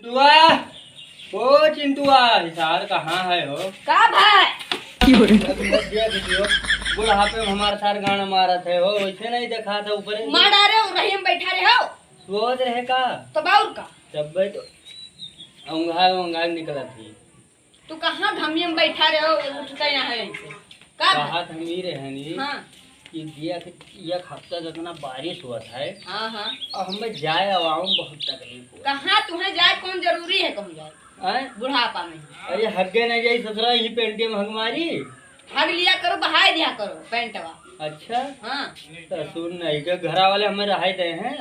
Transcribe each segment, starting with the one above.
चिंटुआ, ओ चिंटुआ, यार कहाँ है हो? का भाई बुढ़ापे में हमारे साथ गाना मारा थे हो, वैसे नहीं देखा था ऊपर मार डारे हो रही हम बैठा रहे हो सोच रहे का तो बाउर का तब तो अंगाई निकला थी। तू कहाँ घमिया में बैठा रहे हो उठता ना है ऐसे का कहा था मीरे है नी हाँ कि एक हफ्ता जितना बारिश हुआ था हाँ हाँ और हमें जाए आवाम बहुत तकलीफ हुआ। कहाँ तुम्हें जाए कौन जरूरी है कहूँ जाए बुढ़ापा में। अरे हग्गे नहीं जाई ससुरा यही पेंटी में हग मारी हग लिया करो बहाय दिया करो पैंटवा। अच्छा हाँ तो सुन नहीं के घरा वाले हमें रहाई दे हैं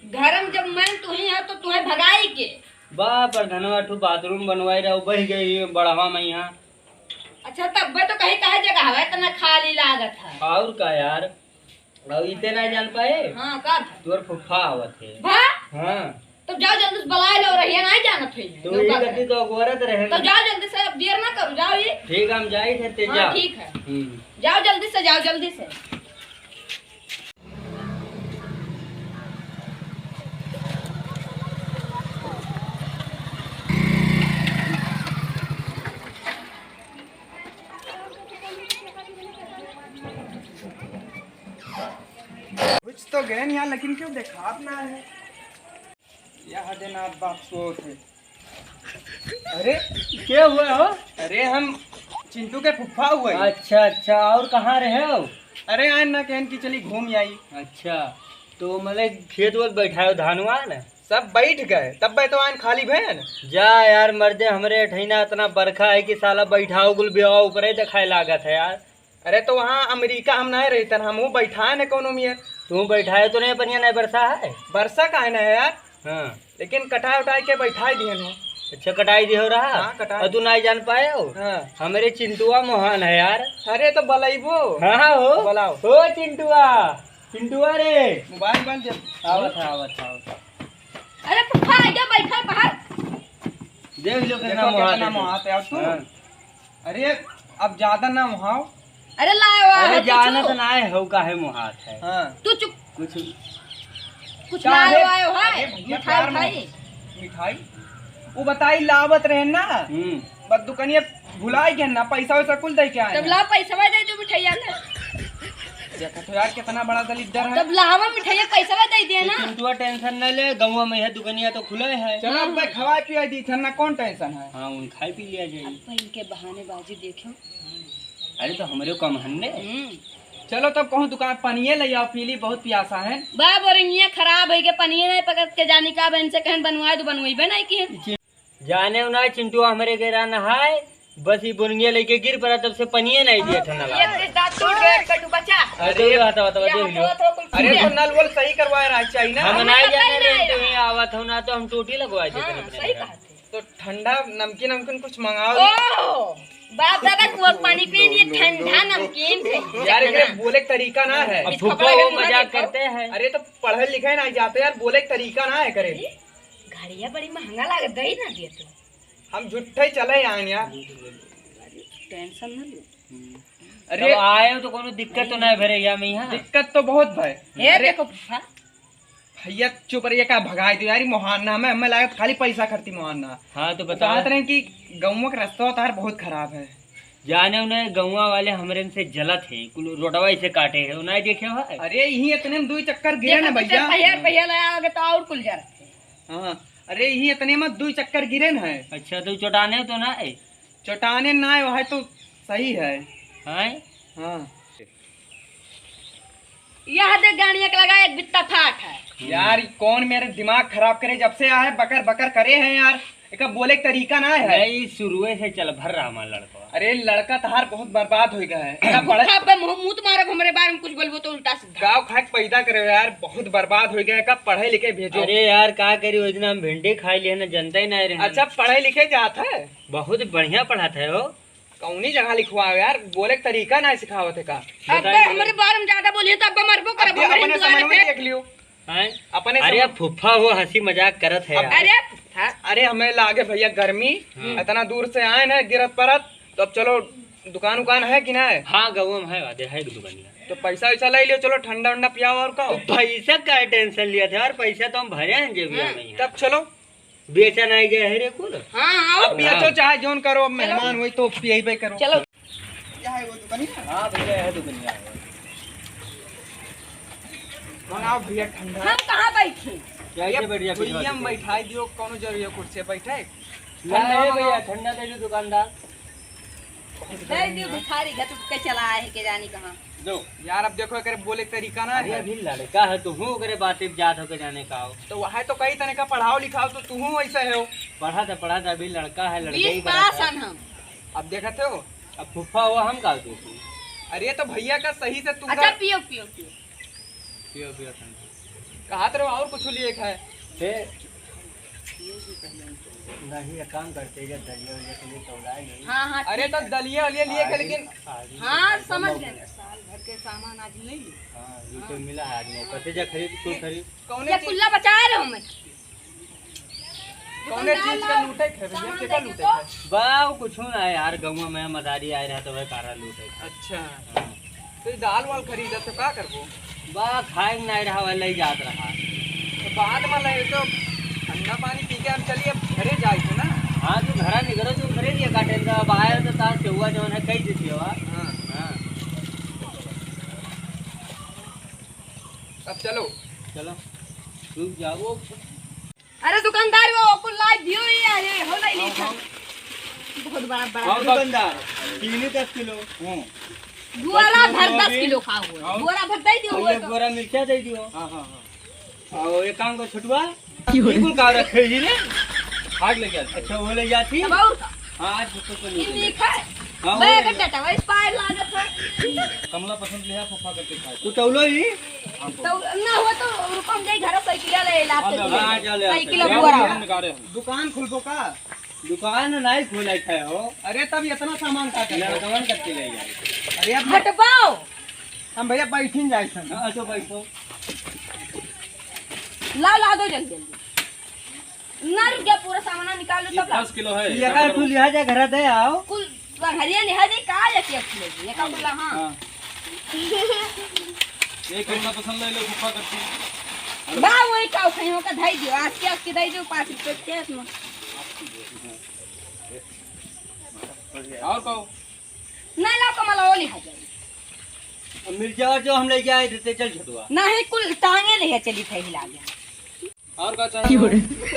घर में जब मैं तू ही है तो तुम्हें भगाई के बा पर धनवा ठू बाथरूम बनवाई रहा बह गई बढ़ावा में यहाँ। अच्छा तब तो कहीं कहे जगह है तना खाली लागत है और का यार और इतने नहीं जान पाए। हाँ का तोर फुफा आवत है। भा हाँ तो जाओ जल्दी से बुला लो रही नहीं जानत है तो ये गति तो गोरत रहे तो जाओ जल्दी से अब देर ना करो जाओ ये ठीक हम जाई थे ते जा हाँ ठीक है जाओ जल्दी से कुछ तो गए यहाँ लेकिन क्यों देखा ना है यहाँ देना बाप सो थे। अरे क्या हुआ हो? अरे हम चिंटू के फुफा हुए। अच्छा अच्छा और कहाँ रहे हो? अरे आए ना कहन की चली घूम आई। अच्छा तो मतलब खेत वत बैठाओ धानवा न सब बैठ गए तब तो आन खाली भैन जा यार मर्दे हमरे ठैना इतना बरखा है कि साला बैठाओ गुल ब्याह ऊपर दिखाए लागत है यार। अरे तो वहाँ अमेरिका हम नहीं रहते हम बैठा न कोनो में तू बैठाए तो नहीं पनिया नहीं बरसा है वर्षा का है ना है यार। हाँ लेकिन कटाई उठाई के बैठा दिए हो। अच्छा कटाई दी हो रहा। हाँ, कटाई। और तू नहीं जान पाए हो? हाँ हमारे चिंटुआ मोहन है यार। अरे तो बलाइबो। हाँ हो बुलाओ हो चिंटुआ रे मोबाइल बंद आवत। अरे फुफा आजा बैठा बाहर देख लो कितना देखो मोहन कितना है मोहात है तू। हाँ। अरे अब ज्यादा ना वहाँ। अरे लाओ अरे जानत ना हो काहे मोहात है। हाँ तू चुप कुछ लाओ काहे? आयो है अरे भैया मिठाई प्यार में- उठाई मिठाई वो बताई लावत रहे ना बस दुकानिया भुलाई के ना पैसा वैसा कुल दे के आए तब लाओ पैसा दे दो मिठाइया का देखा तो यार कितना बड़ा दलिद्दर है। तब लावा मिठाइया पैसा दे दिए ना चिंटुआ टेंशन न ले गाँव में है दुकानिया तो खुले है। चलो अब भाई खवाई पिया दी था ना कौन टेंशन है। हाँ उन खाई पी लिया जाए। इनके बहाने बाजी देखो। अरे तो हमारे कम हन्ने चलो तब कहूँ दुकान पनिये ले आओ पीली बहुत प्यासा है। बाप और ये खराब है के पनिये नहीं पकड़ के जाने का बहन से कहन बनवाए तो बनवाई नहीं की जाने ना चिंटुआ हमारे घेरा नहाए बस ये बुनिया लेके गिर पड़ा तब से पनिये नहीं दिया था नला। ये दांत टूट गए कटु बच्चा अरे बता देख लो। अरे तो नल वल सही करवाए रहा चाहिए ना। हम हमें नहीं पता ही जाने नहीं रहे तो रहा। ही आवत हो ना तो हम टोटी लगवाए थे अपने सही घर। कहा थे। तो ठंडा नमकीन नमकीन कुछ मंगाओ। ओ बाप दादा कुआं पानी पी लिए ठंडा नमकीन थे यार एक बोले का तरीका ना है। अब फुफा वो मजाक करते हैं। अरे तो पढ़े लिखे ना जाते यार बोले का तरीका ना है करे। घड़िया बड़ी महंगा लागत दही ना दिए तो हम झुट्ठे चले आए यार। टेंशन ना लो। अरे आए हो तो कोनो दिक्कत तो नहीं भरे या में यहाँ। दिक्कत तो बहुत भाई। हे देखो फुफा भैया चुप रहिए का भगाई दो यार मोहाना में हमें लागत खाली पैसा खर्ची मोहाना। हाँ तो बता बताते रहे कि गाँव का रास्ता होता है बहुत खराब है। जाने उन्हें गौवा वाले हमरे से जलत है कुल रोडवा से काटे है उन्हें देखे हो। अरे यही इतने में 2 चक्कर गिरे ना भैया। पहिया लाया तो और कुल जा रहे हाँ अरे यही इतने में 2 चक्कर गिरे ना है। अच्छा तो चौटाने तो ना है। चौटाने ना है वह तो सही है। हाँ हाँ यह देख गाड़िया के लगा एक बित्ता फाट है यार कौन मेरे दिमाग खराब करे जब से आए बकर बकर करे हैं यार। एक बोले का तरीका ना है। नहीं शुरू से चल भर रहा हमारा लड़का। अरे लड़का तहार बहुत बर्बाद हो गया है। इतना पढ़े फुफा पे मुंह तुम्हारे हमारे बारे में कुछ बोलबो तो उल्टा सीधा गाँव खाक पैदा करे यार बहुत बर्बाद हो गया है। कब पढ़े लिखे भेजो। अरे यार का करी उस दिन हम भिंडी खाई लिए ना जनता ही नहीं रहे। अच्छा पढ़े लिखे जाता है बहुत बढ़िया पढ़ाते हो। कौनी जगह लिखवाओ यार बोले का तरीका ना सिखावत है का। अब हमारे बारे में ज्यादा बोलिए तो अब मरबो करे अब अपने समझ में देख लियो अपने अरे फुफ्फा वो हंसी मजाक करत है यार। अरे फुफा अरे हमें लागे भैया गर्मी इतना दूर से आए ना गिरत परत तो अब चलो दुकान उकान है कि ना है। हाँ गाँव में है वादे है दुकानिया। तो पैसा वैसा ले लियो चलो ठंडा उंडा पियाओ और का पैसा का टेंशन लिया था यार पैसा तो हम भरे हैं जेबिया में। तब चलो बेचा नहीं गया है रे कुल। हाँ आओ अब पियाचो चाहे जोन करो, अब मेहमान हुई तो पियबे करो। चलो क्या है वो दुकानिया? हाँ भैया है दुकानिया। मंगाओ भैया ठंडा। हम कहाँ बैठे? कैसे बढ़िया भैया हम बैठाई दियो, कोनो जरूरी है कुर्सी बैठे? है भैया ठंडा दे दो दुकानदार। दे दियो भिखारी घर के चला है के जानी कहाँ। दो यार अब देखो करे बोले के तरीका ना अरे है। अभी लड़का है तू हूँ करे बातें जात होके जाने का हो। तो वह तो कई तरह का पढ़ाओ लिखाओ, तो तू ऐसे है हो। पढ़ा था अभी लड़का है लड़के ही 20 बड़ा पास है। हन हम। अब देखते हो, अब फुफा हुआ हम का दो अरे तो भैया का सही से तुम अच्छा पियो पियो पियो। पियो पियो ठंडा। कहा रहो और कुछ लिए है। फिर नहीं ये काम करते जब दलिया वलिया के लिए तौलाए नहीं। हाँ हाँ अरे तो दलिया वलिया लिए के, लेकिन हाँ समझ गए। साल भर के सामान आज ले ली। हाँ ये तो मिला है आदमी कैसे जा खरीद तू खरीद। कौने ये चीज कुल्ला बचा रहे हो मैं। कौने चीज का लूटे है भैया? के का लूटे है? बाव कुछ ना यार गाँव में मदारी आए रहा तो वह कारा लूटे। अच्छा तो ये दाल वाल खरीदा तो क्या करबो? बा खाए नहीं रहा वाला ही जात रहा। तो बाद में ले तो ठंडा पानी पी के हम चलिए अब घरे जाए थे ना। हाँ तू घरा निकलो तू खरीद दिया काटे तो अब आया तो तार से हुआ जो है कही देती हो। हाँ हाँ अब चलो। चलो रुक जाओ। अरे दुकानदार वो कुल्ला दियो ही अरे हो नहीं लिखा। बहुत बड़ा बड़ा दुकानदार 10 किलो। बुआरा भर 10 किलो खाओ। बुआरा भर दे दियो और एक बोरा मिर्चा दे दियो। हाँ हाँ हाँ और एक काम को छुटवा बिल्कुल का रखे जी ने आग ले गया। अच्छा वो ले जाती अब और हाँ आज तो ये नहीं लिखा है। हाँ, वो मैं ले कहता था वही पार लागत है। कमला पसंद लिया फुफा करके खाए तू तौलो ही। तो ना हुआ तो रुपम जाई घर साइकिल ले लाते। हाँ चले साइकिल बुआरा। दुकान खुलबो का? दुकान नहीं खोला है हो। अरे तब इतना सामान का कर। लड़कवन करके ले जाए। अरे अब हटवाओ। हम भैया बैठिन जाए थे। हाँ तो बैठो। ला दो जल्दी जल्दी। ना रुक गया पूरा सामान निकाल लो तब ला। 10 किलो है। ये का तू लिहाजा घर दे आओ। कुल हरिया लिहा दे का या के ले ये का बोला हां। एक किलो पसंद ले लो फुफा करती। बा वही का खइयो का धाई दियो आज के धाई दियो 5 रुपए के इसमें। और कहो ना ला कमला वो लिहा जाए। मिर्चा जो हम लेके आए थे चल छटुआ। नहीं कुल टांगे ले चली थे हिला गया। और का चाहिए?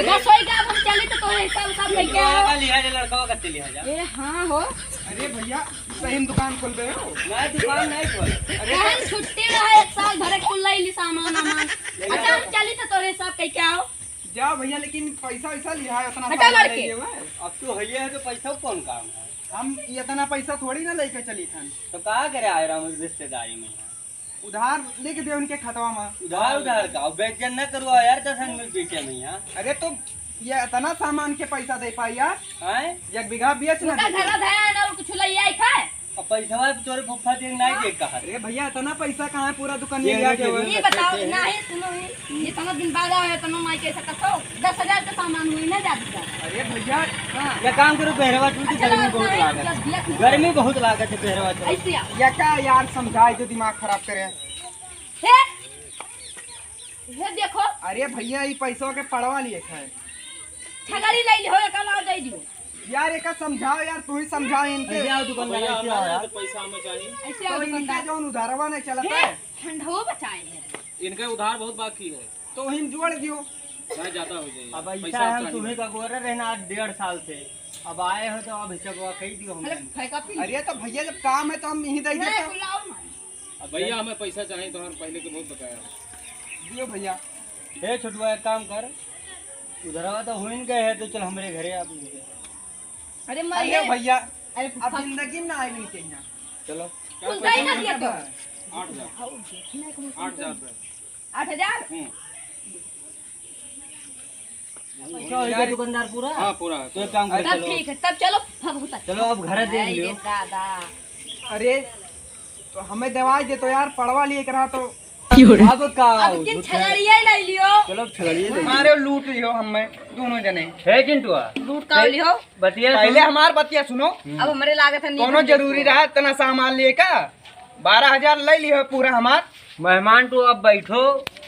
रसोई का हम चली तो तोरे हिसाब सब लेके आओ। का लिहाजा लड़का करते लिहाजा। ए हां हो। अरे भैया सही दुकान खोल रहे हो? मैं दुकान नहीं खोल। कहन छुट्टी रहा एक साल भरे कुल ली सामान सामान। अच्छा हम चली तो तोरे हिसाब कह के आओ। जाओ भैया, लेकिन पैसा वैसा लिया है उतना हटा सामान लड़के। ले हुआ है। अब तू है है तो पैसा कौन काम है। हम इतना पैसा थोड़ी ना लेके चली थन। तो कहा करे आए रहा हूँ रिश्तेदारी में। उधार लेके दे उनके खतवा में। उधार का बेचन न करवा यार 10 मिल पीछे में यहाँ। अरे तो ये इतना सामान के पैसा दे पाई यार? हैं? 1 बीघा बेच ना उनका दे। घर है ना कुछ लई आई खाए। अब पैसा तोरे फुफा दे नहीं दे कहा। अरे भैया इतना पैसा कहाँ है? पूरा दुकान में ये लिया है हुआ ये है। बताओ नहीं सुनो ये इतना दिन बाद आया तो माई कैसे कतो 10,000 का सामान हुई ना जाती। अरे भैया हाँ। ये काम करो पहरवा चूती गर्मी बहुत लागत। गर्मी बहुत लागत है पहरवा चूती। ऐसे आ। या क्या यार समझाए जो दिमाग खराब करे। हे देखो अरे भैया ये पैसों के पड़वा लिए है ठगड़ी लई हो का ला दे दियो। यार, एक समझाओ यार, तू ही समझाओ इनके। ऐसे आओ दुकानदार भैया ऐसे आओ हमारे यार। तो पैसा हमें चाहिए। ऐसे तो आओ इनका दुकानदार। जो उधारवा नहीं चलता हे है ठंडो बचाए है। इनका उधार बहुत बाकी है। तो हिम जोड़ दियो। मैं ज्यादा हो जाएगा। अब ऐसा पैसा हम चाहिए। तुम्हें का गोरा रहना आज 1.5 साल से। अब आए हो तो अब हिसाब कही दियो अरे हमने। फेंका पी। अरे तो भैया जब काम है तो हम यही दे नहीं देते। बुलाओ ना। अब भैया हमें पैसा चाहिए तो हम पहले के बहुत बकाया। दियो भैया। हे छोटुआ एक काम कर उधरवा तो हो ही गए है तो चल हमारे घरे आप। अरे अरे मरिए भैया अरे अब जिंदगी में आई नहीं चाहिए। चलो कुल दई ना दिया तो 8,000 आओ देखने को 8,000 रुपए। 8,000 पैसा हो गया दुकानदार पूरा। हाँ पूरा। तो एक काम कर तब चलो ठीक है तब चलो भगवता। चलो अब घर दे अरे लियो। दादा अरे तो हमें दवाई दे तो यार, पड़वा लिए करा तो अब का अब किन छगड़िए ले लियो। चलो छगड़िए दे। हमारे लूट लियो हमें दोनों जने। है चिंटुआ लूट का लियो। बतिया पहले हमार बतिया सुनो। अब हमारे लागत है कोनो जरूरी रहा इतना सामान लिए का? 12,000 ले लियो पूरा हमार। मेहमान तो अब बैठो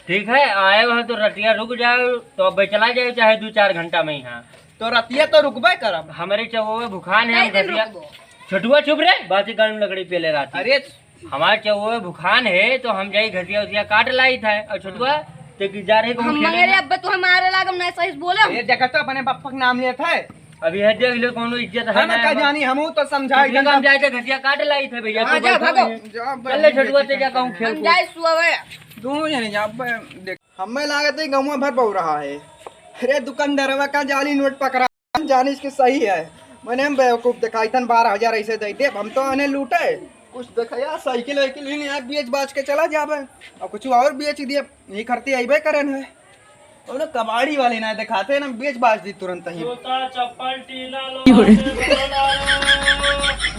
ठीक है आए हो तो रतिया रुक जाओ तो अब चला जाए चाहे 2-4 घंटा में यहाँ। तो रतिया तो रुकबे करब। हमारे चौवे भुखान है हम नहीं दिन घसिया रुकबो। छोटुआ चुप रे बाती गर्म लकड़ी पे ले रहा अरे हमारे चौवे भुखान है तो हम जाई घसिया उसिया काट लाई था और छोटुआ ते की जा रहे को हम मंगेरे अब्बा तू हमारे लागम नहीं सही बोले ये देखा तो अपने बापा का नाम लेता है अभी है देख लो कोनो इज्जत है ना का जानी हमू तो समझाई हम हम जाए थे घसिया काट लाई थे भैया हाँ, तो जा, बैठो भागो। नहीं। चल ले छोटुआ ते जा कहूं खेल हम कूद। जाए सुबह दोनों जने जा देख हमें लागत है गाँव भर बहु रहा है। अरे दुकानदारवा का जाली नोट पकड़ा जानी इसकी सही है। मैंने हम बेवकूफ दिखाई था 12,000 ऐसे दे दे हम तो आने लूटे कुछ देखा यार साइकिल वाइकिल ही नहीं बेच बाच के चला जावे और कुछ और बेच दिए नहीं करती अबे करन है और ना कबाड़ी वाले ना दिखाते ना बेच बाच दी तुरंत ही। जूता चप्पल टीला लो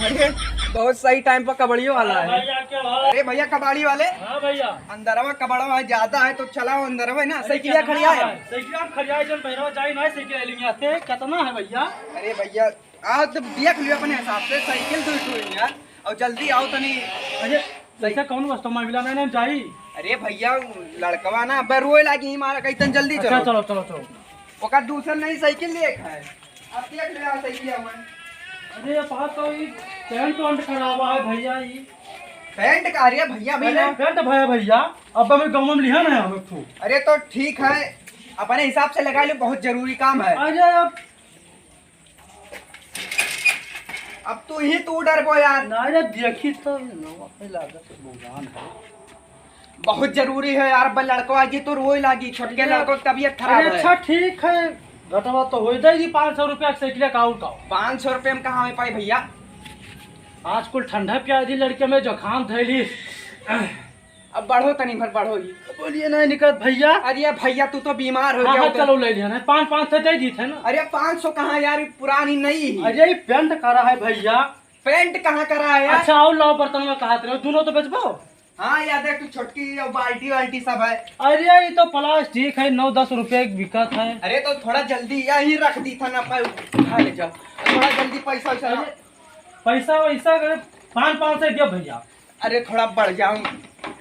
अरे बहुत सही टाइम पर कबाड़ियों वाला है। भैया के भाव। अरे भैया कबाड़ी वाले हाँ भैया अंदरवा कबाड़ा ज्यादा है तो चलाओ अंदरवा ना साइकिलिया खड़िया है। साइकिल खड़िया जन पहरवा चाहिए ना साइकिल लेंगे आते कितना है भैया। अरे भैया आओ तो देख लियो अपने हिसाब से साइकिल तो यार और जल्दी आओ तो नहीं। अरे जैसे कौन कस्टमर मिला नहीं चाहिए। अरे भैया लड़कवा ना अब रोए लागी मारा कहीं जल्दी अच्छा चलो चलो चलो चलो। ओका दूसरा नहीं साइकिल ले है अब देख लिया साइकिल हुआ अरे ये बात तो ये पेंट वेंट खराब है भैया ये। पैंट का अरे भैया भी ना पेंट भैया भैया अब हमें गाँव में लिया ना हमें तो। अरे तो ठीक है अपने हिसाब से लगा लो बहुत जरूरी काम है। अरे अब तू ही तू डर पो यार नारे देखी तो लागत भगवान है। बहुत जरूरी है यार अब लड़कवा जी तो रोए लागी छोटके लड़कों की तबीयत खराब अरे है। अच्छा ठीक है घटवा तो हो जाएगी 500 रुपया की साइकिल का और का। 500 रुपये में कहाँ में पाई भैया। आजकल ठंडा प्याजी लड़के में जुकाम थैली। अब बढ़ो तनी भर बढ़ो ही। बोलिए नहीं निकल भैया। अरे भैया तू तो बीमार हो हाँ गया हाँ उधर। चलो ले लिया ना 500 से दे दी थे ना। अरे 500 कहाँ यार पुरानी नहीं है। अरे ये पेंट करा है भैया। पेंट कहाँ करा है यार। अच्छा और लाओ बर्तन में कहा थे दोनों तो बेचबो। हाँ यार देख तू छोटकी और बाल्टी वाल्टी सब है। अरे ये तो प्लास्टिक है 9-10 रुपए की बिकत है। अरे तो थोड़ा जल्दी यही रख दी था ना उठा ले जाओ थोड़ा जल्दी पैसा वैसा अरे पैसा वैसा 500 से दिया भैया। अरे थोड़ा बढ़ जाऊं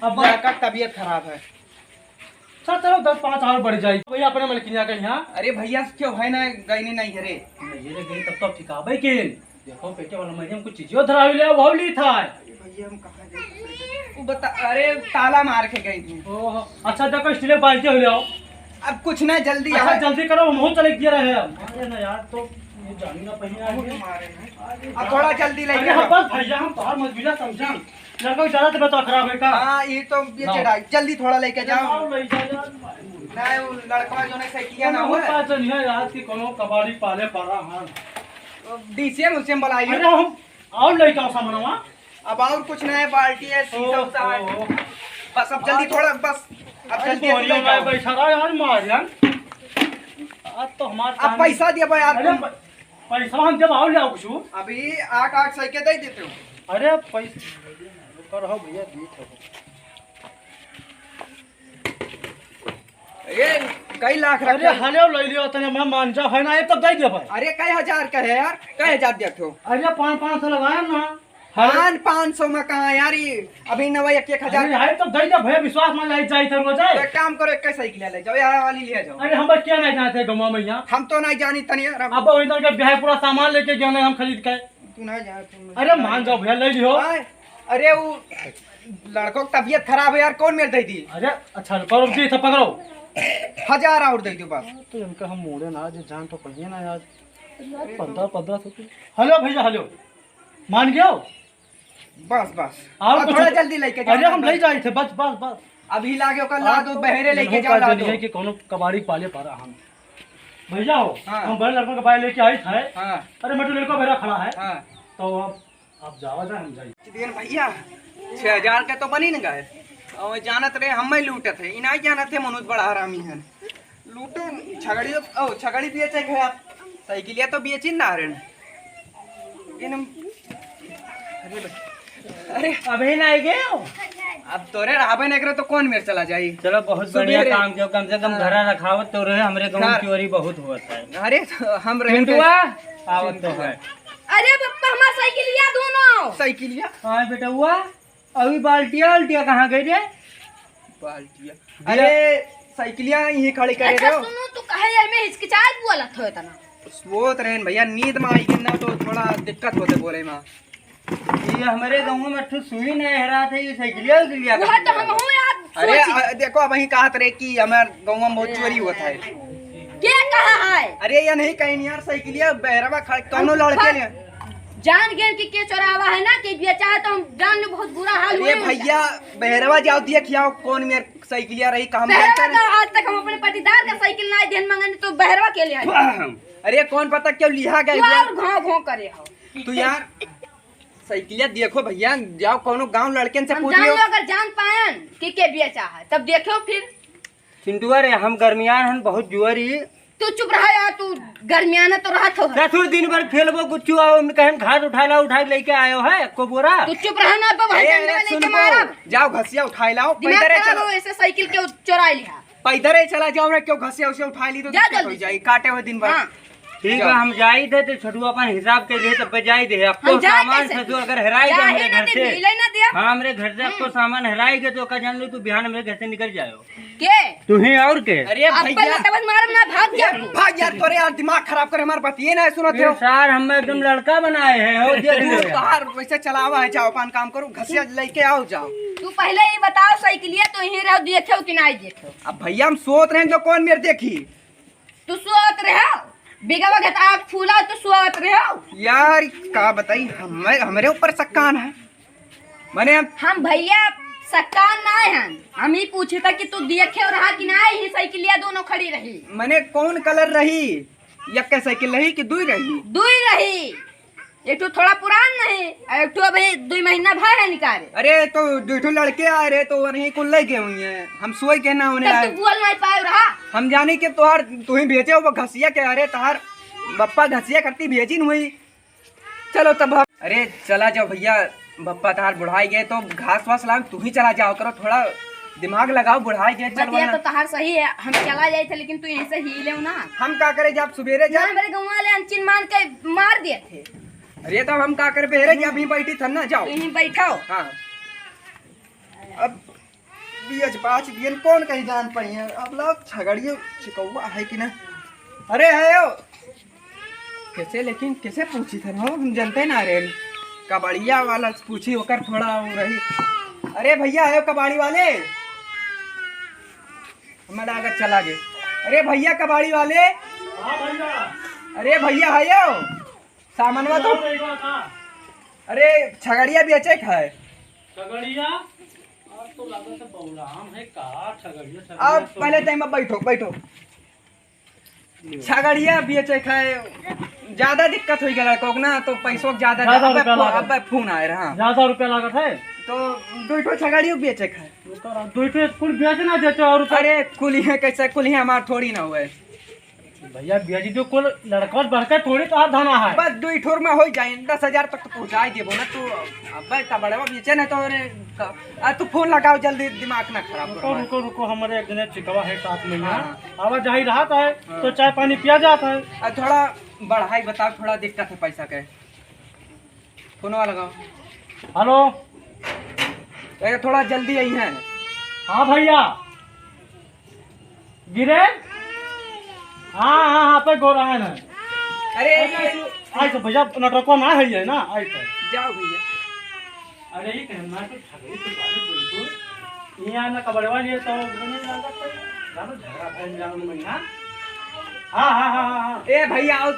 अब लड़का का तबीयत खराब है। अच्छा चलो 10-5 और बढ़ जाएगी भैया अपने मलकिनिया का यहाँ। अरे भैया क्यों है ना गई नहीं है रे। ये गई तब तो ठीक है भाई के देखो पेटे वाला महीने में कुछ चीजों धरावी ले वो ली था। अरे भैया हम कहाँ गए वो बता। अरे ताला मार के गई थी। ओह अच्छा देखो स्टील बाल्टी हो ले आओ। अब कुछ नहीं जल्दी अच्छा आ। जल्दी करो हम चले दिए रहे हैं। अरे ना यार तो ये जानी ना पहिए आगे। अब थोड़ा जल्दी अरे लेके हम आओ। बस भैया हम बाहर मजबूरा समझा लड़का को ज्यादा तबीयत खराब है का। हाँ ये तो ये चढ़ाई जल्दी थोड़ा लेके जाओ। आओ ले जा यार। नहीं वो लड़का जो ने साइकिल ना हो पास नहीं है यार की कोनो कबाड़ी पाले पारा हां। डीसीएम उसे बुलाइए। अरे हम और ले जाओ सामानवा। अब और कुछ नहीं है बाल्टी है शीशा उसा है। बस अब जल्दी थोड़ा बस अब जल्दी बोरियो ले में जाओ। बैठा रहा यार मार यार। आज तो हमारा अब पैसा दिया भाई यार अरे तुम। पैसा हम जब आओ ले आओ कुछ। अभी 8 साइकिल दे देते हो। अरे पैसा कर हो भैया देख हो। ये कई लाख अरे रखे। हले ले लियो तने मैं मान जा है ना ये तब दे दे भाई। अरे कई हजार का है यार कई हजार देते हो। अरे 500 लगाया ना। हाँ 500 में कहाँ यार ये अभी नवा 1,000। अरे है तो दे दे भैया विश्वास मान जाए जाए तो रोज तो एक काम करो एक साइकिल ले जाओ यहाँ वाली ले जाओ। अरे हम बस क्या नहीं जानते गाँव में यहाँ। हम तो नहीं जानी तनी यार। अब इधर के ब्याह पूरा सामान लेके गए हम खरीद के। तू नहीं जा तुम। अरे मान जाओ भैया ले लियो। अरे वो लड़कों की तबीयत खराब है यार कौन मेरे दे दी। अरे अच्छा करो जी सब पकड़ो। 1000 और दे दो बस। तो इनका हम मोड़े ना आज जान तो पहिए ना आज 1500। हेलो भैया हेलो मान गया बस बस और अब कुछ- थोड़ा जल्दी लेके जाओ। अरे हम ले जाए थे बस बस बस। अभी लागे का ला दो बहरे लेके जाओ ला दो। है कि कोनो कबाड़ी पाले पारा हम भैया हो। हाँ। हम बड़े लड़कों का बाइक लेके आए थे। हाँ अरे मेरे लड़का मेरा खड़ा है हाँ तो अब आप जावा जाए हम जाए। दिन भैया 6000 के तो बनी न गए और जानत रहे हम लूटे थे इनाई जानत थे मनोज बड़ा हरामी है लूटे छगड़ी ओ छगड़ी बेचे गए साइकिलिया तो बेची ना रे अरे अरे अभी नहीं गए हो? अब तोरे राबे नगरे तो कौन मेरे चला जाई। चलो बहुत बढ़िया काम किया कम से कम घर रखावत तो रहे हमरे गाँव घर- की ओरी बहुत होता है। अरे तो हम रहे पिंटुआ आवत तो है। अरे पप्पा हमारा साइकिल लिया दोनों। साइकिलिया हाँ बेटा हुआ अभी बाल्टिया उल्टिया कहाँ गई रे? बाल्टिया अरे साइकिलिया यही खड़ी करे अच्छा रहो सुनो तू कहे में हिचकिचाहट बोला थो इतना वो रहेन भैया नींद में आई कि ना तो थोड़ा दिक्कत होते बोले माँ ये हमारे गाँव में ठू सुई नहीं हरा थे ये साइकिलिया लिया वह तो हम हूं यार अरे सोची। देखो अब वही कहा रहे कि हमारे गाँव में बहुत चोरी होता है क्या कहा है अरे ये नहीं कहीं यार साइकिलिया बहरवा खड़े कौनो लड़के ने जान गए कि के चोरावा है ना कि बेचा है तो हम जान लो बहुत बुरा हाल हुआ अरे भैया बहरवा जाओ दिया खियाओ कौन मेरे साइकिलिया रही काम बहरवा करता का आज तक हम अपने पटीदार का साइकिल ना देन मंगने तो बहरवा के लिए आए अरे कौन पता क्यों लिया तू गया और घाव घाव करे हो तू यार साइकिलिया देखो भैया जाओ कोनो गांव लड़के से हम पूछ जान लियो लो अगर जान पायन कि के बेचा है तब देखो फिर चिंटुआ रे हम गर्मियान हन बहुत जुआरी तू चुप रहा यार तू गर्मियाना तो रहा तो है। दसों दिन भर खेलबो गुच्चू आओ कहीं घास उठा लेके आयो है को बोरा तू चुप रहा ना अब भाई अरे डंडा सुन लेके मारा जाओ घसिया उठा लाओ दिमाग पैदरे खराब चलो हो ऐसे साइकिल के चुरा लिया पैदरे चला जाओ रे क्यों घसिया उसे उठा ली तो जा दिक्कत हो जल्दी। जाएगी काटे हुए दिन भर हाँ। ठीक है हम जाई थे तो छोटू अपन हिसाब के लिए तब जाई दे आपको हम जाए सामान कैसे? से अगर हराई जा गए ही मेरे ना घर दे से मिले ना दिया हाँ मेरे घर से आपको सामान हराई गए तो का जान लो तू बिहान मेरे घर से निकल जाओ के तू ही और के अरे अब भैया तब मारम ना भाग जा तू। भाग यार तोरे यार दिमाग खराब करे हमारे बात ये ना सुनो थे फिर सार हम एकदम लड़का बनाए हैं हो देख लो यार। बाहर वैसे चलावा है जाओ अपन काम करो घसिया लेके आओ जाओ तू पहले ये बताओ साइकिलिया तो यहीं रहो देखो कि नहीं देखो अब भैया हम सोच रहे हैं जो कौन मेरे देखी तू सोत रहो बिगवा के आग फूला तो सोत रहो यार का बताई हमारे ऊपर सक्कान है मैंने हम भैया सकान ना है हम ही पूछे था कि तू देखे और रहा कि नहीं ही साइकिलिया दोनों खड़ी रही मैंने कौन कलर रही यक्के साइकिल रही कि दुई रही दुई रही एक तो थोड़ा पुरान नहीं एक तो अभी 2 महीना भर है निकाले अरे तो दूठो लड़के आए रहे तो वही कुल ले गए हुई हैं हम सोई के ना उन्हें तब आए तू बोल नहीं पाए रहा हम जाने के तोहार तू ही भेजे वो घसिया के अरे तोहार बप्पा घसिया करती भेजी न हुई चलो तब अरे चला जाओ भैया बप्पा तोहार बुढ़ाई गए तो घास वास लाओ तू ही चला जाओ करो थोड़ा दिमाग लगाओ बुढ़ाई गए चल बतिया तो वरना तहार सही है हम चला जाए थे लेकिन तू यहीं से ही ले ना हम का करे जब सवेरे जा जहाँ मेरे गाँव वाले अनचिन मान के मार दिए थे अरे तब हम का करे बेरे जब ही बैठी था ना जाओ तू यहीं बैठो हाँ अब बीच पाँच दिन कौन कहीं जान पाई है अब लोग झगड़िए चिकौआ है कि ना अरे है यो कैसे लेकिन कैसे पूछी थे हो हम जानते ना रे कबाड़िया वाला पूछी होकर थोड़ा वो रही अरे भैया है कबाड़ी वाले हमारा अगर चला गए अरे भैया कबाड़ी वाले अरे भैया है यो सामानवा तो अरे छगड़िया बेचे है छगड़िया आज तो लागत है बौराम है का छगड़िया अब पहले टाइम में बैठो बैठो छगड़िया बेचे है ज्यादा दिक्कत हो गया लड़कों को ना तो पैसों ज्यादा ज्यादा रुपया लागत। अब फोन आए रहा ज्यादा रुपया लागत है तो दूठो छगड़िया बेचे है दूसरे स्कूल बेचना देते और अरे कुली है कैसे कुली है हमार थोड़ी ना हुए भैया बेची तो कुल लड़का बढ़कर थोड़ी तो हाथ धाना है बस दो ठोर में हो जाए 10,000 तक तो पहुँचा देबो ना तू अब कबड़वा बेचे ना तो तू फोन लगाओ जल्दी दिमाग ना खराब रुको करो रुको रुको हमारे एक दिन चिकवा है साथ में हाँ। आवाज जाही रहा है तो चाय पानी पिया जाता है थोड़ा बढ़ाई बताओ थोड़ा दिक्कत है पैसा के फोनवा लगाओ हेलो अरे थोड़ा जल्दी आई है हाँ भैया गिरे हाँ हाँ हाँ पे गो रहा है ना अरे आई तो भैया नटको ना है ना आई तो जाओ भैया अरे ये कहना कि छगड़ी के बारे बिल्कुल ये ना कबड़वा लिए तो नहीं लगा तो जानो झगड़ा फैल जानो महीना हाँ हाँ हाँ हाँ ए भैया आओ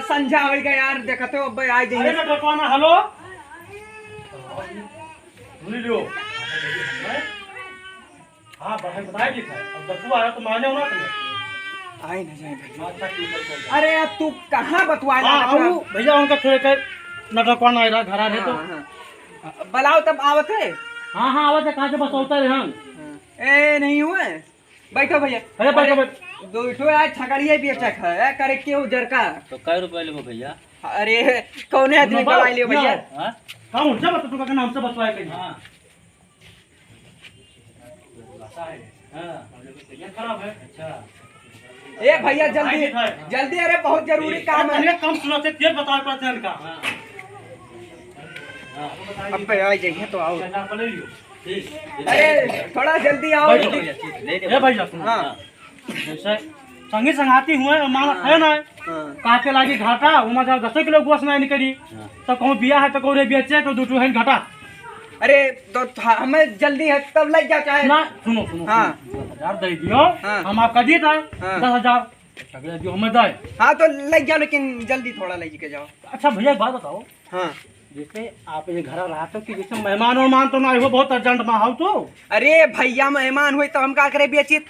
संझा हो गया यार देखते हो भाई आ अरे जाइए नटको ना हेलो भूल लियो हाँ भाई बताया जी था अब दसू आया तो माने होना तुम्हें आए ना जाए भैया अच्छा ठीक है अरे अब तू कहाँ बतवा हाँ आओ भैया उनका थोड़े के नटकवा ना इधर घर आ रहे तो बलाओ तब आवत है हाँ हाँ आवाज कहाँ से बस होता है हम ए नहीं हुए बैठो भैया अरे बैठो बैठो दो ठो आज छगड़िया बेचक है करे क्यों जरका तो कै रुपए लेबो भैया अरे कौन आदमी बवाई लियो भैया हाँ हाँ उनसे बता तू का नाम से बतवाए कहीं हाँ खराब है अच्छा ए भैया जल्दी जल्दी अरे बहुत जरूरी काम है कम सुनाते तेज बताए पड़ते हैं इनका अब पे आ जाइए तो आओ ले लियो अरे थोड़ा जल्दी आओ। ए भैया सुनो। हाँ। जैसे संगी संगाती हुए माना है ना काटे लागी घाटा वहाँ जब 10 किलो गोश नहीं निकली तो कहूँ बिया है तो कहूँ बेचे तो 2 है घाटा। अरे तो हमें जल्दी है तब लग जा चाहे ना सुनो सुनो हाँ 10,000 दे दियो। हाँ। हम आपका दिए था हाँ। 10,000 दियो हमें दे। हाँ तो लग जाओ लेकिन जल्दी थोड़ा लेके जाओ। अच्छा भैया एक बात बताओ हाँ जैसे आप ये घर रहा तो कि जैसे मेहमान उहमान तो ना हो बहुत अर्जेंट में हो तो अरे भैया मेहमान हुए तो हम का करे बेचित।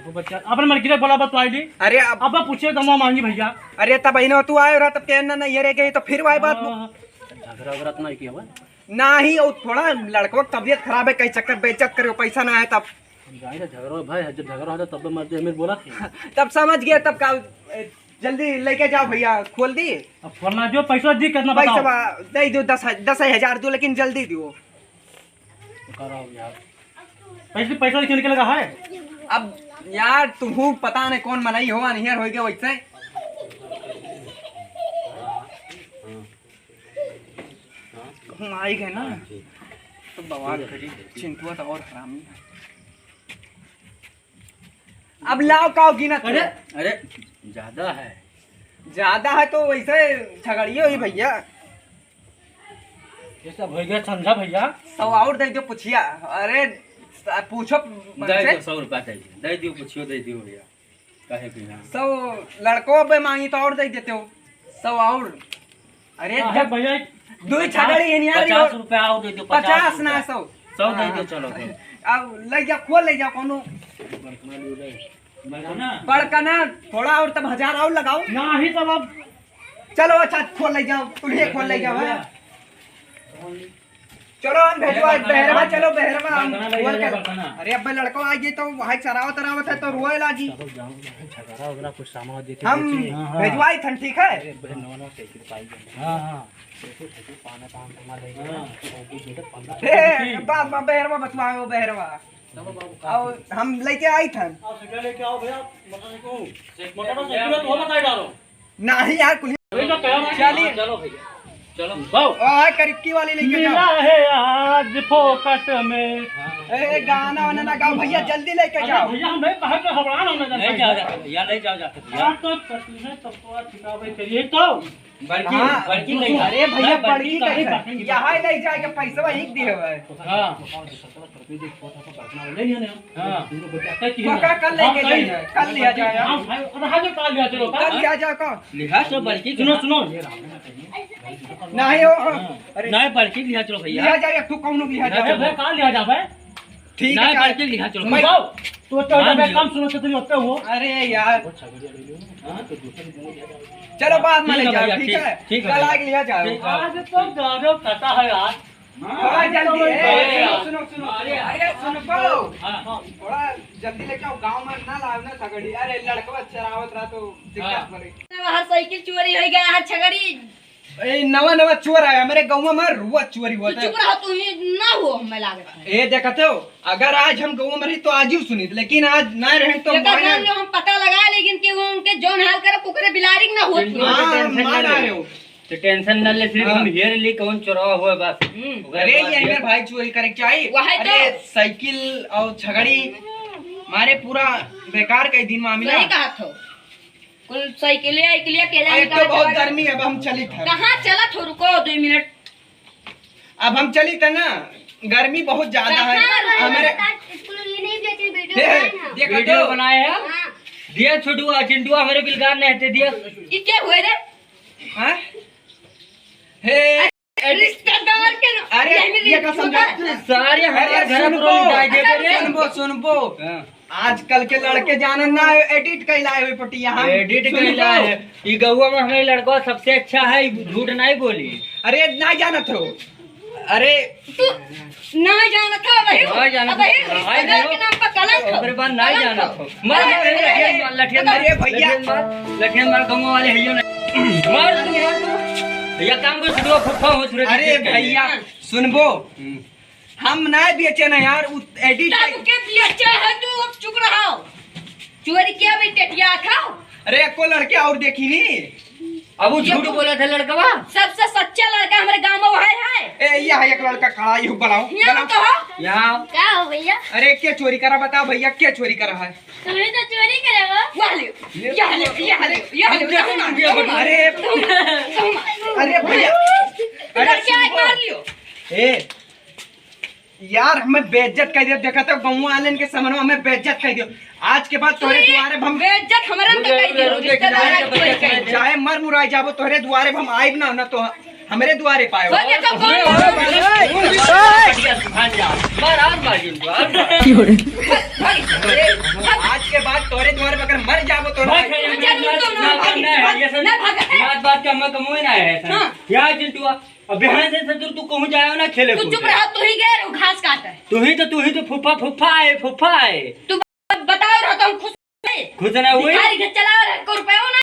तो बच्चा अपन मन गिरे बोला बतवा ली अरे अब अब पूछे दमा मांगी भैया। अरे तब बहनों तू आए रहा तब कहना नहीं ये रह गई तो फिर वही बात झगड़ा वगड़ा तो नहीं किया हुआ ना ही और थोड़ा लड़कों की तबीयत खराब है कहीं चक्कर बेइज्जत करे पैसा ना है तब झगड़ा भाई जब झगड़ा होता तब मर्द अमीर बोला थी। तब समझ गया तब का जल्दी लेके जाओ भैया खोल दी। अब खोलना जो पैसा दी कितना पैसा बताओ दे दो 10,000 दो लेकिन जल्दी दो। पैसा निकलेगा है। अब यार तुम पता नहीं कौन मनाई होगा नहीं हो गया वैसे हम आई गए ना तो बवाल करी चिंटुआ तो और हरामी है। अब लाओ काओ गिनत अरे अरे ज्यादा है तो वैसे झगड़िए हुई भैया। ये सब हो गया समझा भैया। 100 और दे दो पुछिया। अरे पूछो दे दो 100 रुपया दे दियो पूछियो दे दियो भैया काहे कि हां 100 लड़कों पे मांगी तो और दे देते हो 100 और। अरे जब भैया दो झगड़ी है नहीं 50 रुपया और दे दियो 50 ना 100 दे दियो चलो अब ले जा खोल ले जा कोनो बड़का ना थोड़ा और तब 1000 और लगाओ ना ही तब अब चलो अच्छा खोल ले जाओ तुम्हें खोल ले जाओ है? चलो हम भेजवा बहरवा चलो बहरवा हम खोल के। अरे अब लड़को आ गए तो वहां चरावत तरावत है तो रोए लागी झगड़ा वगड़ा कुछ सामान देके हम भेजवाई थन ठीक है। हां हां बाबा बहरवा बतवाओ बहरवा और हम लेके आई थन लेके आओ भैया मोटरसाइकिल तो बताई डालो नहीं यार कुल चलिए चलो भैया चलो बाओ ओए करिक्की वाली लेके मिला जाओ। है आज फोकट में। ए गाना वाना ना गाओ भैया जल्दी लेके जाओ। भैया हम नहीं कहे के हबड़ान होने नहीं जाओ जाके भैया नहीं जाओ जाके भैया यार तो करती है तब तो ठिकावे करिए तो बड़की हाँ, बड़की नहीं अरे भैया बड़की बड़की कैसे यहाँ ही ले जाए के पैसा ही दिए हुए हां हां पक्का कल लेके जाइए कल लिया जाएगा हां भाई अरे हां जो काल लिया चलो कल लिया जाओ कौन लिखा तो बड़की सुनो सुनो नहीं हो अरे नहीं बड़की लिखा चलो भैया लिया जाए तू कौन लिया अरे जाए भाई काल लिया जावे ठीक नहीं है बड़की लिखा चलो मैं- जाओ तो काम सुनो तो तुम होते हो। अरे यार चलो बाद में ले ठीक है जाओ भैया, ठीक है ठीक है कल भैया। आके लिया जाओ ठीक। आज तो गाड़ो कटा है यार। थोड़ा जल्दी अरे यार। सुनो सुनो अरे सुनो पाओ हाँ थोड़ा जल्दी लेके आओ गांव में ना लाओ ना सगड़ी। अरे लड़का चरावत रहा तो दिक्कत पड़ी। बाहर साइकिल चोरी हो गया है छगड़ी। ए नवा चोर आया मेरे गांव में रुआ चोरी हुआ तू था। चुप रहो तू ही ना हो हमें लागत है। ए देखते हो अगर आज हम गांव में रही तो आज ही सुनी लेकिन आज ना रहे तो एकर नाम जो हम पता लगाए लेकिन कि वो उनके जौन हाल करे पुकरे बिलारी ना होत मार आ रहे हो। तो टेंशन न ले सिर्फ हाँ। हम हेर ली कौन चोरवा हुआ बस अरे ये मेरे भाई चोरी करे चाहिए। वही तो। अरे साइकिल और छगड़ी मारे पूरा बेकार का दिन मामला। सही कहा तो कुल साइकिल आइकिलिया केला एक तो बहुत गर्मी है अब हम चली था। कहां चला थो रुको 2 मिनट। अब हम चली था ना गर्मी बहुत ज्यादा है हमारे देखो वीडियो तो बनाए हैं दिया छोटुआ चिंटुआ हमारे बिलगार ने हते दिया ई के हुए रे हाँ? हे रिश्तेदार के न- अरे ये का समझा सारे हमारे अरे घर सुनबो पर डाल दे रे सुनबो आजकल के लड़के जानन ना एडिट कैलाए हुए पटिया हम एडिट सुनबो। कैला है ये गहुआ में हमारे लड़का सबसे अच्छा है झूठ नहीं बोली अरे ना जानत हो। अरे तू ना जानत हो भाई ना जानत अब भाई हो। रिश्तेदार के नाम पर कलंक ओकरे बाद नहीं जाना कलंक था मार लठिया अरे भैया। लठिया मार गहुआ वाले हियो नहीं मार तू यार तू भैया काम को छुड़वा फुफा हो छुड़े अरे भैया सुनबो हम ना बेचे ना यार एडिट तब के बेचा है तू अब चुप रहो। चोरी किया भाई टेटिया खाओ। अरे को लड़के और देखी नी अब वो झूठ बोला था लड़का सबसे सच्चा लड़का हमारे गांव में वही है। यहाँ एक लड़का खड़ा है, बुलाओ यहाँ तो हो। यहाँ। क्या हो भैया? अरे क्या चोरी करा बताओ भैया, क्या चोरी करा है? तुम्हें तो चोरी करे वो। यहाँ ले, यहाँ ले, यहाँ ले, यहाँ ले, यहाँ ले। अरे अरे भैया, अरे क्या मार लियो? ए यार हमें बेइज्जत कर दियो, देखा तो गाँव वाले के सामने हमें बेइज्जत कर दियो। आज के बाद तोरे द्वारे हम बेइज्जत हमारा तो कही दियो, रिश्तेदार है कोई कही। चाहे मर मुराई जाबो तोरे द्वारे हम आइब ना ना तो हमारे द्वारे पाए। वो देखो कौन है? आज के बाद तोरे द्वारे अगर मर जाबो तो बात का मैं कमोई ना है यहाँ चिंटुआ। अब यहाँ से तू कहूँ जाए ना खेले तू चुप रहा, तू ही गए रहो घास काटे। तू ही तो फुफा फुफा है तू बताओ रहा तो हम खुश खुश ना हुई भिखारी के चला रहा को रुपए हो ना